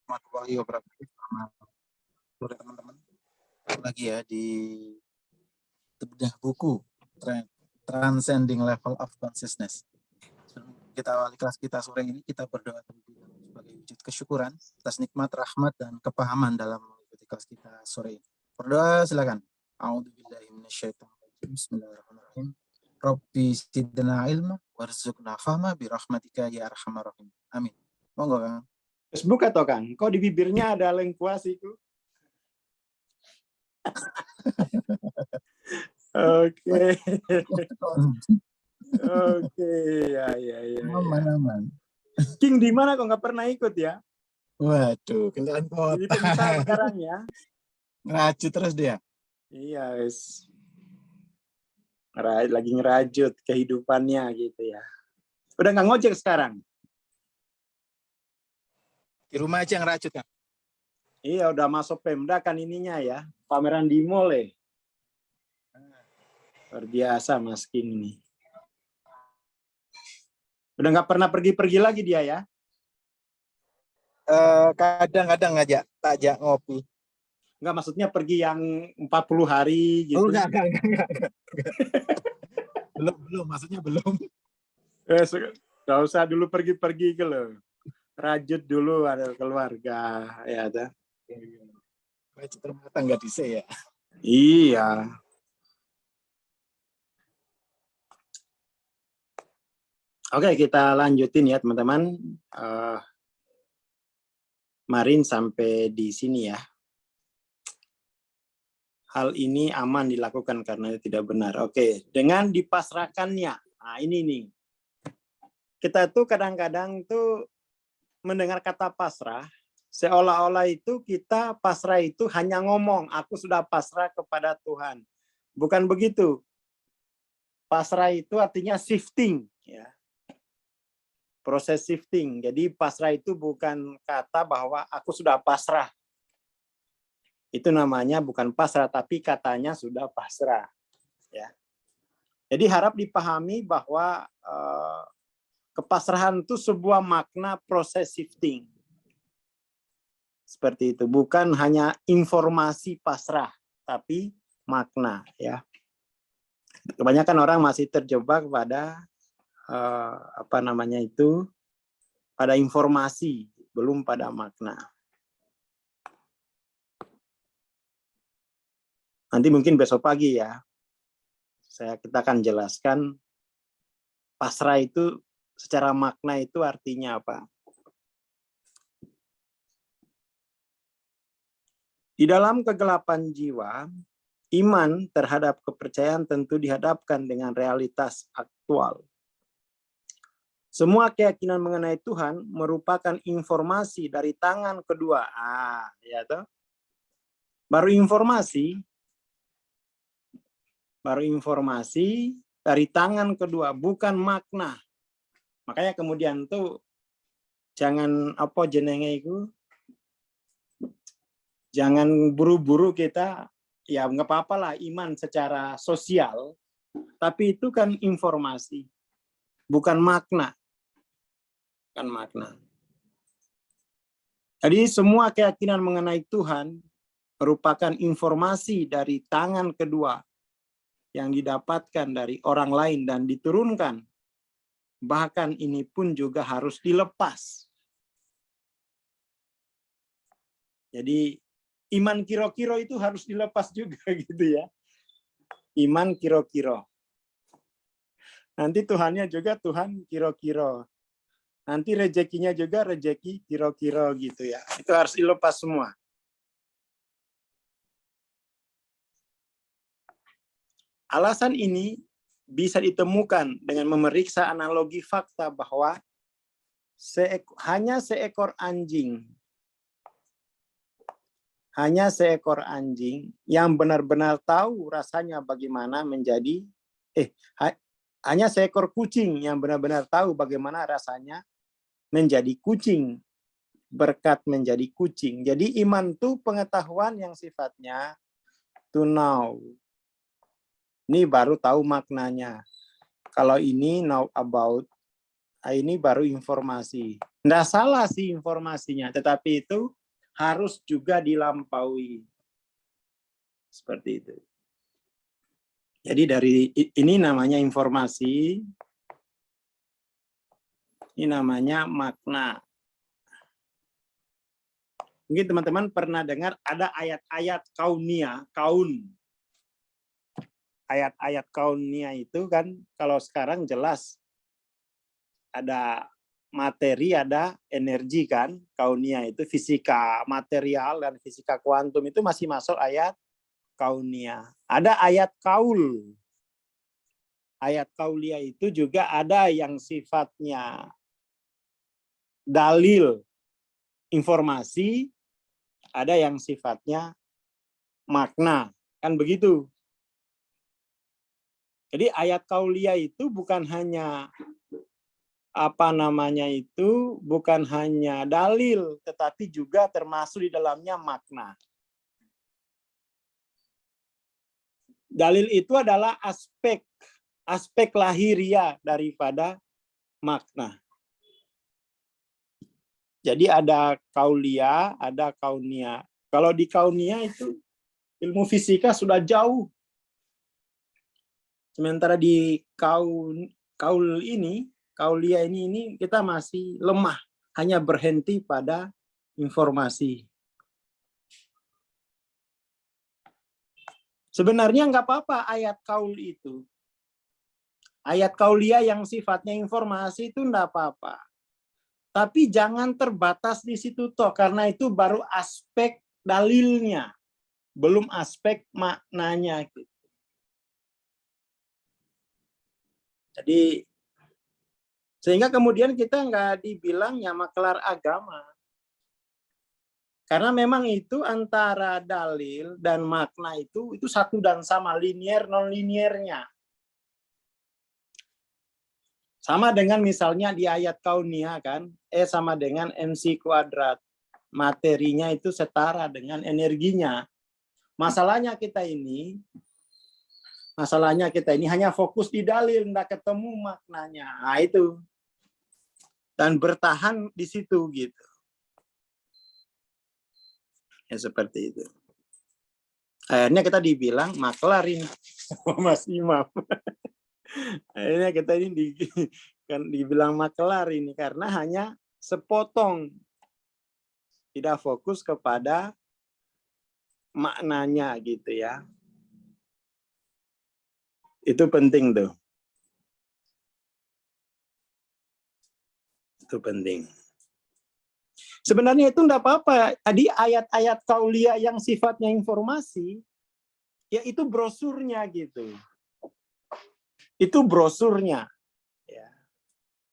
warahmatullahi wabarakatuh. Selamat sore teman-teman. Lagi ya di bedah buku Transcending Level of Consciousness. Kita awali kelas kita sore ini, kita berdoa terlebih dahulu sebagai wujud kesyukuran atas nikmat, rahmat, dan kepahaman dalam mengikuti kelas kita sore ini. Berdoa silakan. A'udzubillahi minasyaitonirrajim. Bismillahirrahmanirrahim. Rabbi zidna ilma warzuqna fahma birahmatika ya arhamar rahim. Amin. Monggo Kang. Terus buka toh Kang, kok di bibirnya ada lengkuas itu? Oke. Oke, ya. Aman. King di mana kok nggak pernah ikut ya? Waduh, kalian Jadi kota. pengusaha sekarang ya? Ngerajut terus dia. Iya, guys. Lagi ngerajut kehidupannya gitu ya. Udah nggak ngojek sekarang? Di rumah aja ngerajut kan? Iya, udah masuk Pemda kan ininya ya. Pameran di mall ya. Luar biasa Mas King ini. Udah nggak pernah pergi-pergi lagi dia ya? Kadang-kadang tak ajak ngopi. Enggak, maksudnya pergi yang 40 hari gitu. Oh, enggak. belum, maksudnya belum. Nggak usah dulu pergi-pergi ke lo. Rajut dulu ada keluarga ya ada. Rajut rumah tangga di saya. Iya. Oke, kita lanjutin ya teman-teman. Kemarin sampai di sini ya. Hal ini aman dilakukan karena tidak benar. Oke, dengan dipasrahkannya. Nah, ini nih. Kita tuh kadang-kadang tuh mendengar kata pasrah, seolah-olah itu kita pasrah itu hanya ngomong, aku sudah pasrah kepada Tuhan. Bukan begitu. Pasrah itu artinya shifting, ya. Proses shifting. Jadi pasrah itu bukan kata bahwa aku sudah pasrah. Itu namanya bukan pasrah, tapi katanya sudah pasrah. Ya. Jadi harap dipahami bahwa kepasrahan itu sebuah makna proses shifting. Seperti itu, bukan hanya informasi pasrah, tapi makna. Ya. Kebanyakan orang masih terjebak pada pada informasi, belum pada makna. Nanti mungkin besok pagi ya, kita akan jelaskan pasrah itu secara makna itu artinya apa. Di dalam kegelapan jiwa, iman terhadap kepercayaan tentu dihadapkan dengan realitas aktual. Semua keyakinan mengenai Tuhan merupakan informasi dari tangan kedua. Ya toh? Baru informasi dari tangan kedua, bukan makna. Makanya kemudian tuh jangan jangan buru-buru kita, ya nggak apa-apa lah iman secara sosial, tapi itu kan informasi, bukan makna. Bukan makna. Jadi semua keyakinan mengenai Tuhan merupakan informasi dari tangan kedua yang didapatkan dari orang lain dan diturunkan. Bahkan ini pun juga harus dilepas. Jadi iman kiro-kiro itu harus dilepas juga gitu ya. Iman kiro-kiro. Nanti Tuhannya juga Tuhan kiro-kiro. Nanti rezekinya juga rezeki kiro-kiro gitu ya. Itu harus dilepas semua. Alasan ini bisa ditemukan dengan memeriksa analogi fakta bahwa hanya seekor anjing yang benar-benar tahu rasanya bagaimana hanya seekor kucing yang benar-benar tahu bagaimana rasanya menjadi kucing, berkat menjadi kucing. Jadi iman itu pengetahuan yang sifatnya to know. Ini baru tahu maknanya. Kalau ini know about, ini baru informasi. Nggak salah sih informasinya, tetapi itu harus juga dilampaui. Seperti itu. Jadi dari ini namanya informasi, ini namanya makna. Mungkin teman-teman pernah dengar ada ayat-ayat kaunia, kaun. Ayat-ayat kaunia itu kan kalau sekarang jelas ada materi, ada energi kan. Kaunia itu fisika material dan fisika kuantum itu masih masuk ayat kaunia. Ada ayat kaul. Ayat kaulia itu juga ada yang sifatnya dalil, informasi, ada yang sifatnya makna. Kan begitu. Jadi ayat kaulia itu bukan hanya bukan hanya dalil, tetapi juga termasuk di dalamnya makna. Dalil itu adalah aspek lahiriah daripada makna. Jadi ada kaulia, ada kaunia. Kalau di kaunia itu ilmu fisika sudah jauh. Sementara di kaulia ini kita masih lemah, hanya berhenti pada informasi. Sebenarnya nggak apa-apa ayat kaul itu. Ayat kaulia yang sifatnya informasi itu nggak apa-apa. Tapi jangan terbatas di situ toh, karena itu baru aspek dalilnya, belum aspek maknanya. Jadi sehingga kemudian kita nggak dibilangnya makelar agama. Karena memang itu antara dalil dan makna itu satu dan sama, linier non-liniernya. Sama dengan misalnya di ayat kaunia kan, sama dengan MC kuadrat. Materinya itu setara dengan energinya. Masalahnya kita ini hanya fokus di dalil, nggak ketemu maknanya. Nah itu. Dan bertahan di situ gitu. Ya seperti itu. Akhirnya kita dibilang maklar ini sama Mas Imam. Akhirnya kita ini dibilang maklar ini karena hanya sepotong, tidak fokus kepada maknanya gitu ya. Itu penting tuh. Itu penting. Sebenarnya itu enggak apa-apa. Tadi ayat-ayat kaulia yang sifatnya informasi, ya itu brosurnya gitu. Itu brosurnya. Ya.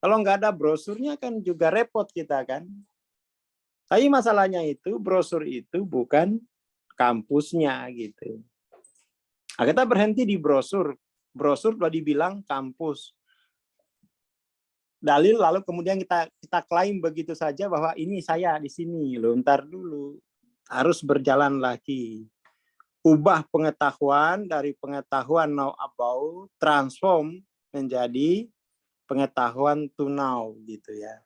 Kalau nggak ada brosurnya kan juga repot kita kan. Tapi masalahnya itu brosur itu bukan kampusnya gitu. Nah, kita berhenti di brosur. Brosur udah dibilang kampus. Dalil lalu kemudian kita klaim begitu saja bahwa ini saya di sini loh, ntar dulu harus berjalan lagi, ubah pengetahuan dari pengetahuan know about, transform menjadi pengetahuan to know gitu ya.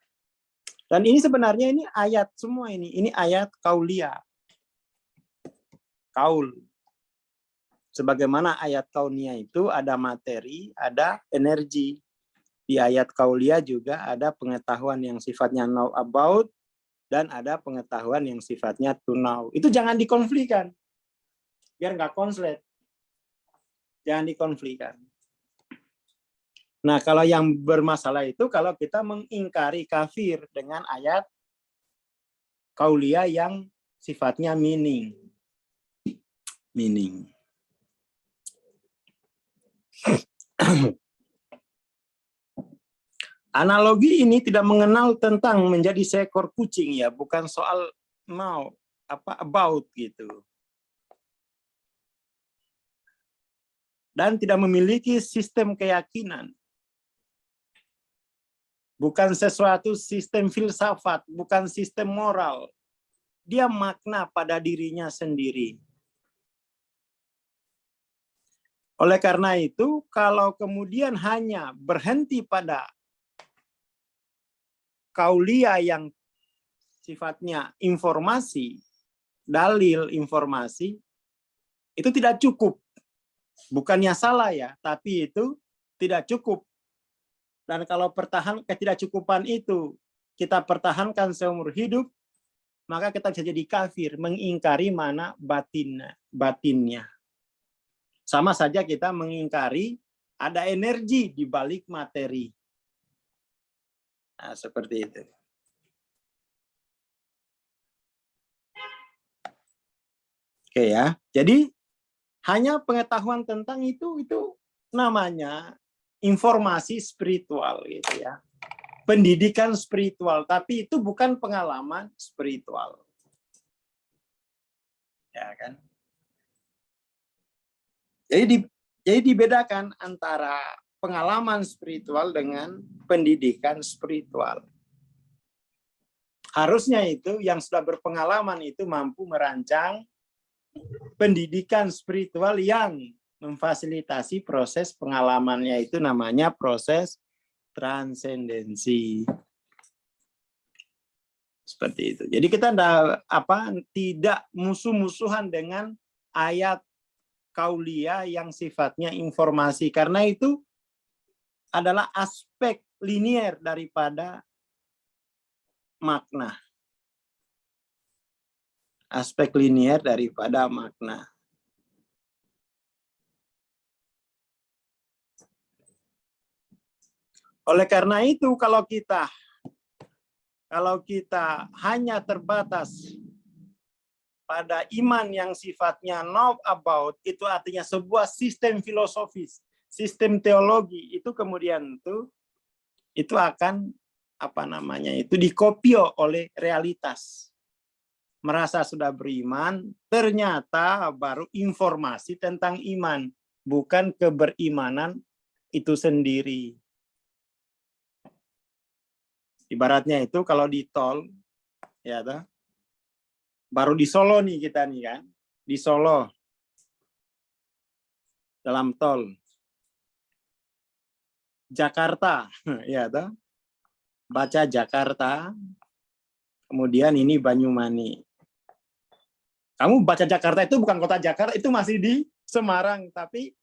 Dan ini sebenarnya ini ayat semua ini ayat kaulia, kaul. Sebagaimana ayat kaunia itu ada materi, ada energi. Di ayat kaulia juga ada pengetahuan yang sifatnya know about dan ada pengetahuan yang sifatnya to know. Itu jangan dikonflikkan. Biar nggak konslet. Jangan dikonflikkan. Nah, kalau yang bermasalah itu kalau kita mengingkari kafir dengan ayat kaulia yang sifatnya meaning. Analogi ini tidak mengenal tentang menjadi seekor kucing ya, bukan soal mau about gitu. Dan tidak memiliki sistem keyakinan. Bukan sesuatu sistem filsafat, bukan sistem moral. Dia makna pada dirinya sendiri. Oleh karena itu, kalau kemudian hanya berhenti pada kaulia yang sifatnya informasi, dalil informasi, itu tidak cukup. Bukannya salah ya, tapi itu tidak cukup. Dan kalau ketidakcukupan itu kita pertahankan seumur hidup, maka kita bisa jadi kafir, mengingkari mana batinnya. Sama saja kita mengingkari ada energi di balik materi. Nah, seperti itu. Oke ya. Jadi hanya pengetahuan tentang itu namanya informasi spiritual gitu ya. Pendidikan spiritual, tapi itu bukan pengalaman spiritual. Ya kan? Jadi dibedakan antara pengalaman spiritual dengan pendidikan spiritual. Harusnya itu yang sudah berpengalaman itu mampu merancang pendidikan spiritual yang memfasilitasi proses pengalamannya, itu namanya proses transendensi. Seperti itu. Jadi kita tidak musuh-musuhan dengan ayat kaulia yang sifatnya informasi, karena itu adalah aspek linier daripada makna. Aspek linier daripada makna. Oleh karena itu, kalau kita hanya terbatas pada iman yang sifatnya know about, itu artinya sebuah sistem filosofis, sistem teologi, itu kemudian itu akan dikopio oleh realitas. Merasa sudah beriman, ternyata baru informasi tentang iman, bukan keberimanan itu sendiri. Ibaratnya itu kalau di tol, ya baru di Solo nih kita nih kan, di Solo dalam tol Jakarta, ya baca Jakarta, kemudian ini Banyuwangi. Kamu baca Jakarta itu bukan kota Jakarta, itu masih di Semarang, tapi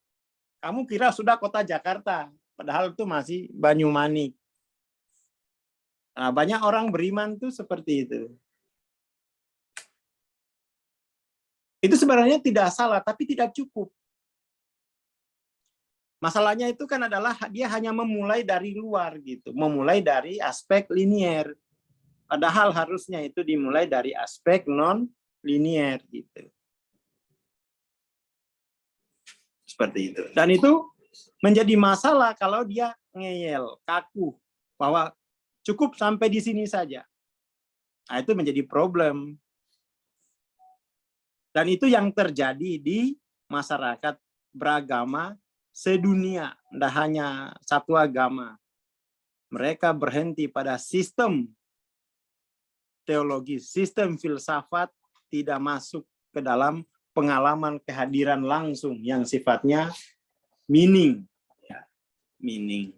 kamu kira sudah kota Jakarta, padahal itu masih Banyuwangi. Nah, banyak orang beriman tuh seperti itu. Itu sebenarnya tidak salah, tapi tidak cukup. Masalahnya itu kan adalah dia hanya memulai dari luar gitu, memulai dari aspek linier. Padahal harusnya itu dimulai dari aspek non linier gitu. Seperti itu. Dan itu menjadi masalah kalau dia ngeyel, kaku, bahwa cukup sampai di sini saja. Nah, itu menjadi problem. Dan itu yang terjadi di masyarakat beragama sedunia, tidak hanya satu agama. Mereka berhenti pada sistem teologi, sistem filsafat, tidak masuk ke dalam pengalaman kehadiran langsung yang sifatnya meaning. Ya, meaning.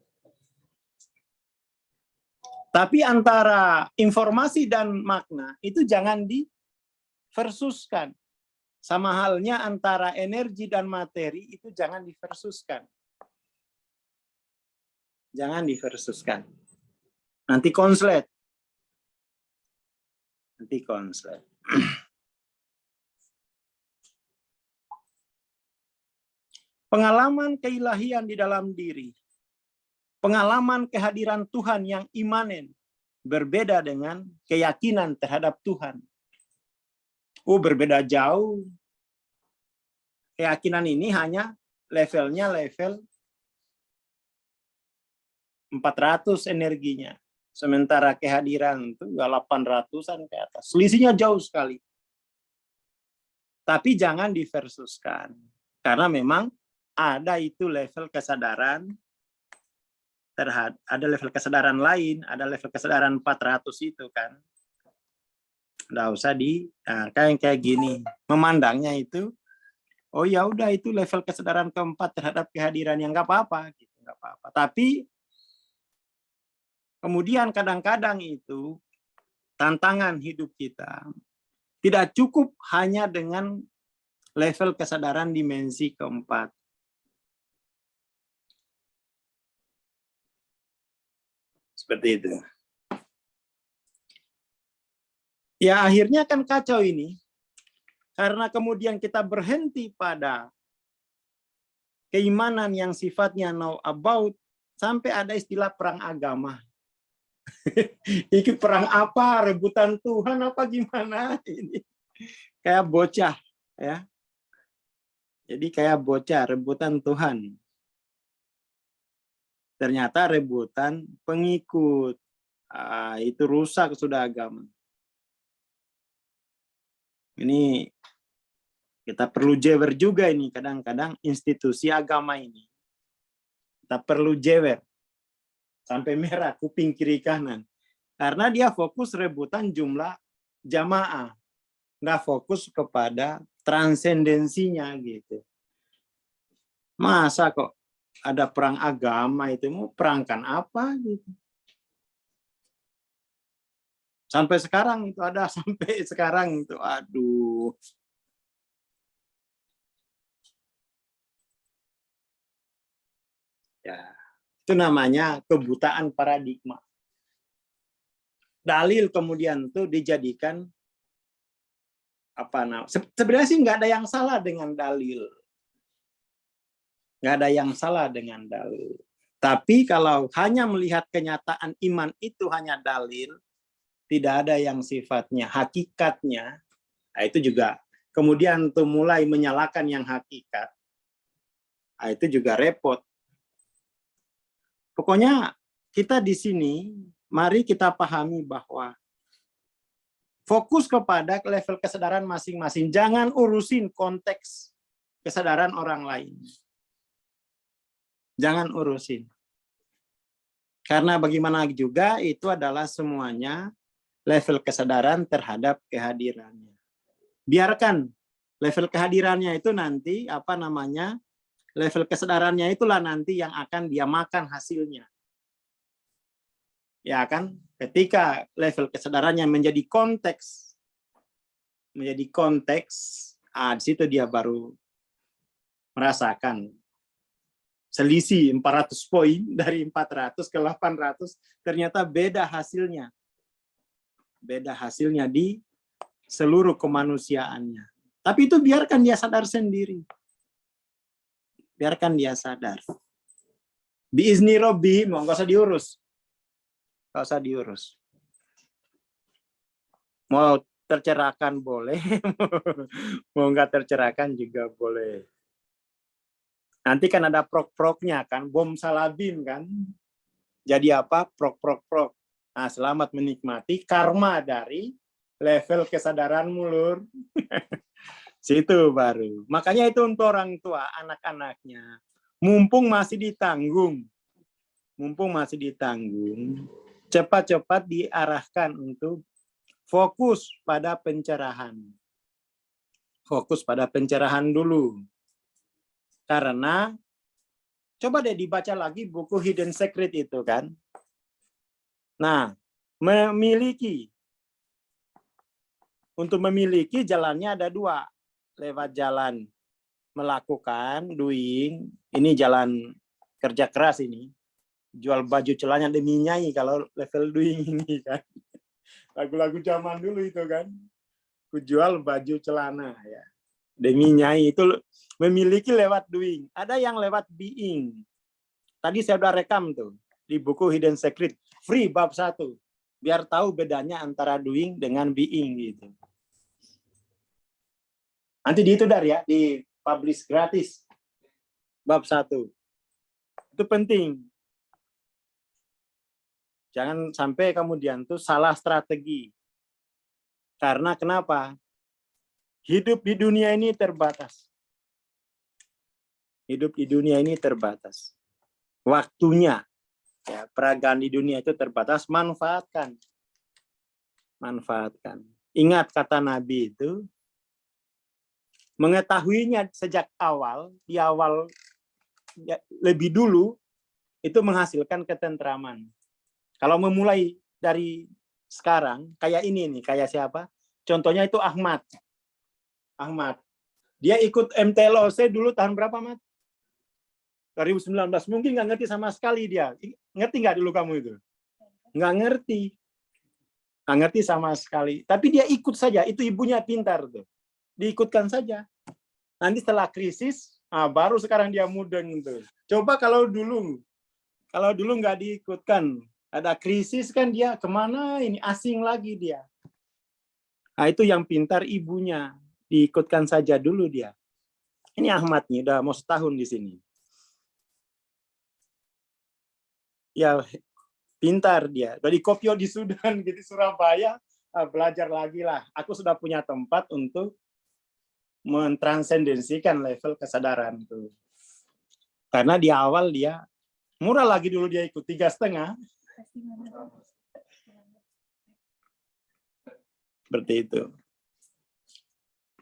Tapi antara informasi dan makna itu jangan diversuskan. Sama halnya antara energi dan materi itu jangan diversuskan. Jangan diversuskan. Nanti konslet. Pengalaman keilahian di dalam diri. Pengalaman kehadiran Tuhan yang imanen berbeda dengan keyakinan terhadap Tuhan. Berbeda jauh. Keyakinan ini hanya levelnya level 400 energinya. Sementara kehadiran itu 800-an ke atas. Selisihnya jauh sekali. Tapi jangan diversuskan. Karena memang ada itu level kesadaran, ada level kesadaran lain, ada level kesadaran 400 itu kan. Nggak usah kayak gini. Memandangnya itu, oh ya udah itu level kesadaran keempat terhadap kehadiran yang nggak apa-apa, gitu, nggak apa-apa. Tapi Kemudian kadang-kadang itu tantangan hidup kita tidak cukup hanya dengan level kesadaran dimensi keempat. Seperti itu. Ya akhirnya kan kacau ini. Karena kemudian kita berhenti pada keimanan yang sifatnya know about, sampai ada istilah perang agama. Ini perang apa? Rebutan Tuhan apa gimana? Ini kayak bocah, ya. Jadi kayak bocah, rebutan Tuhan. Ternyata rebutan pengikut. Itu rusak sudah agama. Ini kita perlu jewer juga ini, kadang-kadang institusi agama ini. Kita perlu jewer. Sampai merah kuping kiri kanan. Karena dia fokus rebutan jumlah jamaah. Nggak fokus kepada transendensinya gitu. Masa kok ada perang agama itu, mau perangkan apa gitu. Sampai sekarang itu ada, sampai sekarang itu, aduh. Ya, itu namanya kebutaan paradigma. Dalil kemudian tuh dijadikan apa namanya? Sebenarnya sih nggak ada yang salah dengan dalil. Nggak ada yang salah dengan dalil. Tapi kalau hanya melihat kenyataan iman itu hanya dalil, tidak ada yang sifatnya hakikatnya, nah itu juga kemudian tuh mulai menyalahkan yang hakikat. Nah, itu juga repot. Pokoknya kita di sini, mari kita pahami bahwa fokus kepada level kesadaran masing-masing. Jangan urusin konteks kesadaran orang lain. Jangan urusin. Karena bagaimana juga itu adalah semuanya level kesadaran terhadap kehadirannya. Biarkan level kehadirannya itu nanti, apa namanya, level kesadarannya itulah nanti yang akan dia makan hasilnya. Ya kan? Ketika level kesadarannya menjadi konteks, di situ dia baru merasakan selisih 400 poin dari 400 ke 800, ternyata beda hasilnya. Beda hasilnya di seluruh kemanusiaannya. Tapi itu biarkan dia sadar sendiri. Biarkan dia sadar. Biizni Robbi, mau nggak usah diurus. Nggak usah diurus. Mau tercerahkan boleh, mau nggak tercerahkan juga boleh. Nanti kan ada prok-proknya kan, bom salabim kan. Jadi apa? Prok-prok-prok. Nah, selamat menikmati karma dari level kesadaran mulur. Situ baru. Makanya itu untuk orang tua, anak-anaknya. Mumpung masih ditanggung. Cepat-cepat diarahkan untuk fokus pada pencerahan. Fokus pada pencerahan dulu. Karena, coba deh dibaca lagi buku Hidden Secret itu kan. Nah, untuk memiliki jalannya ada dua. Lewat jalan melakukan, doing, ini jalan kerja keras ini. Jual baju celana demi nyai kalau level doing ini kan. Lagu-lagu zaman dulu itu kan. Kujual baju celana ya. Demi nyai itu memiliki lewat doing. Ada yang lewat being. Tadi saya udah rekam tuh di buku Hidden Secret. Free bab 1. Biar tahu bedanya antara doing dengan being gitu. Nanti di itu ya, di publish gratis. Bab 1. Itu penting. Jangan sampai kemudian tuh salah strategi. Karena kenapa? Hidup di dunia ini terbatas. Hidup di dunia ini terbatas. Waktunya, ya, peragaan di dunia itu terbatas, manfaatkan. Manfaatkan. Ingat kata Nabi itu, mengetahuinya sejak awal, di awal ya, lebih dulu, itu menghasilkan ketentraman. Kalau memulai dari sekarang, kayak ini nih, kayak siapa? Contohnya itu Ahmad. Ahmad. Dia ikut MTLOC dulu tahun berapa, Mat? 2019. Mungkin nggak ngerti sama sekali dia. Ngerti nggak dulu kamu itu? Nggak ngerti. Nggak ngerti sama sekali. Tapi dia ikut saja. Itu ibunya pintar tuh. Diikutkan saja. Nanti setelah krisis, baru sekarang dia mudeng tuh. Coba kalau dulu nggak diikutkan, ada krisis kan dia kemana ini, asing lagi dia. Nah, itu yang pintar ibunya, diikutkan saja dulu dia. Ini Ahmad nih, udah mau setahun di sini. Ya, pintar dia. Dari Kopio di Sudan, gitu Surabaya, belajar lagi lah. Aku sudah punya tempat untuk mentransendensikan level kesadaran tuh. Karena di awal dia murah lagi dulu dia ikut 3,5. Seperti itu.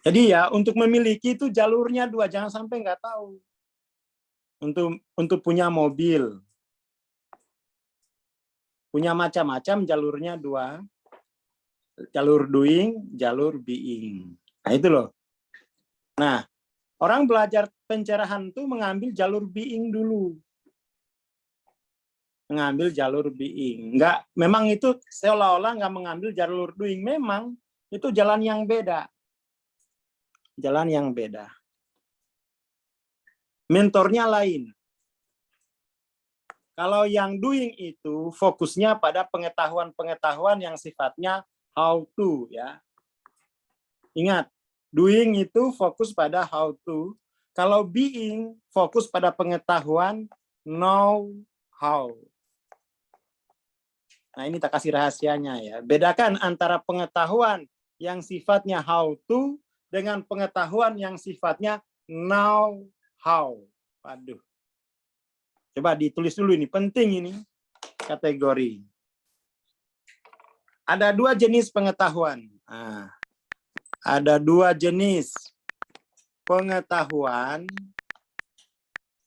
Jadi ya untuk memiliki itu jalurnya 2, jangan sampai nggak tahu. Untuk punya mobil, punya macam-macam jalurnya 2, jalur doing, jalur being. Nah itu loh. Nah orang belajar pencerahan tuh mengambil jalur being dulu. Mengambil jalur being. Enggak, memang itu seolah-olah nggak mengambil jalur doing. Memang itu jalan yang beda. Jalan yang beda. Mentornya lain. Kalau yang doing itu fokusnya pada pengetahuan-pengetahuan yang sifatnya how to, ya. Ingat, doing itu fokus pada how to. Kalau being fokus pada pengetahuan know how. Nah, ini tak kasih rahasianya ya. Bedakan antara pengetahuan yang sifatnya how to dengan pengetahuan yang sifatnya know how. Waduh. Coba ditulis dulu ini, penting ini kategori. Ada 2 jenis pengetahuan. Nah, ada 2 jenis pengetahuan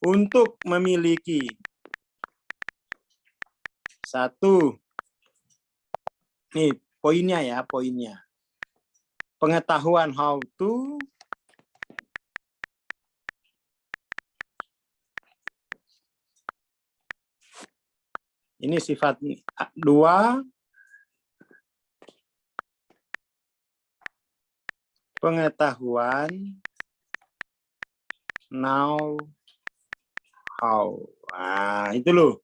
untuk memiliki. 1, nih poinnya ya, poinnya. Pengetahuan how to, ini sifat 2, pengetahuan know how. Nah, itu loh.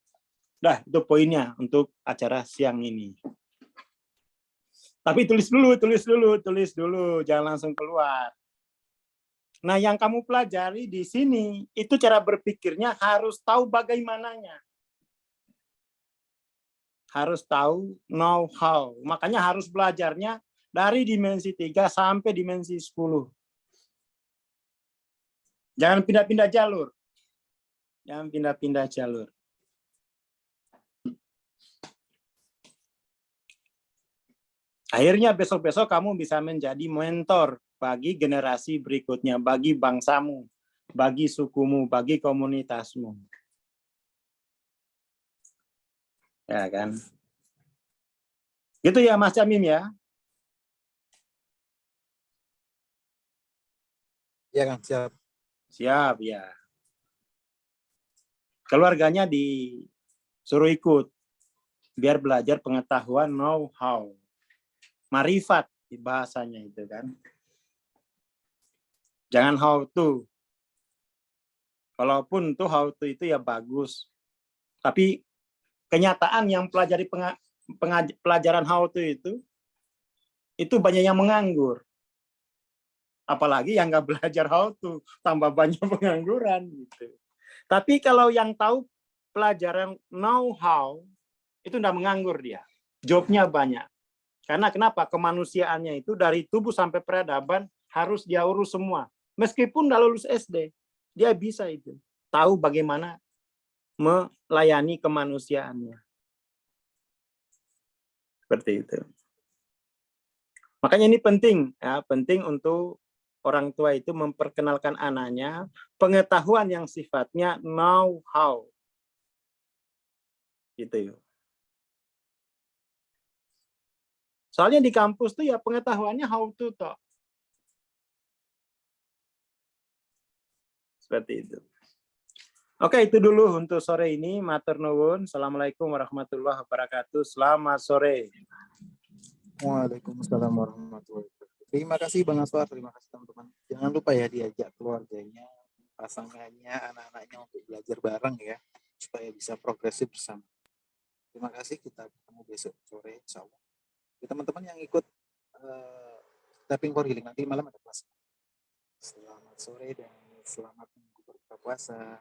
Dah, itu poinnya untuk acara siang ini. Tapi tulis dulu, jangan langsung keluar. Nah, yang kamu pelajari di sini, itu cara berpikirnya harus tahu bagaimananya. Harus tahu know how. Makanya harus belajarnya dari dimensi 3 sampai dimensi 10. Jangan pindah-pindah jalur. Jangan pindah-pindah jalur. Akhirnya besok-besok kamu bisa menjadi mentor bagi generasi berikutnya, bagi bangsamu, bagi sukumu, bagi komunitasmu. Ya kan? Gitu ya Mas Jamim ya? Ya Kang, siap. Siap ya. Keluarganya disuruh ikut biar belajar pengetahuan know how. Marifat di bahasanya itu kan. Jangan how to. Walaupun tuh how to itu ya bagus. Tapi kenyataan yang pelajari pelajaran how to itu banyak yang menganggur. Apalagi yang nggak belajar how to, tambah banyak pengangguran gitu. Tapi kalau yang tahu pelajaran know how, itu nggak menganggur dia. Jobnya banyak. Karena kenapa? Kemanusiaannya itu dari tubuh sampai peradaban harus dia urus semua. Meskipun nggak lulus SD, dia bisa itu. Tahu bagaimana melayani kemanusiaannya. Seperti itu. Makanya ini penting, ya, penting untuk orang tua itu memperkenalkan anaknya pengetahuan yang sifatnya know how. Gitu. Soalnya di kampus tuh ya pengetahuannya how to toh. Seperti itu. Oke, itu dulu untuk sore ini. Matur nuwun. Assalamualaikum warahmatullahi wabarakatuh. Selamat sore. Waalaikumsalam warahmatullahi wabarakatuh. Terima kasih Bang Aswar, terima kasih teman-teman. Jangan lupa ya diajak keluarganya, pasangannya, anak-anaknya untuk belajar bareng ya, supaya bisa progresif bersama. Terima kasih, kita ketemu besok sore insya Allah. Teman-teman yang ikut Tapping for Healing, nanti malam ada kelas. Selamat sore dan selamat berbuka puasa.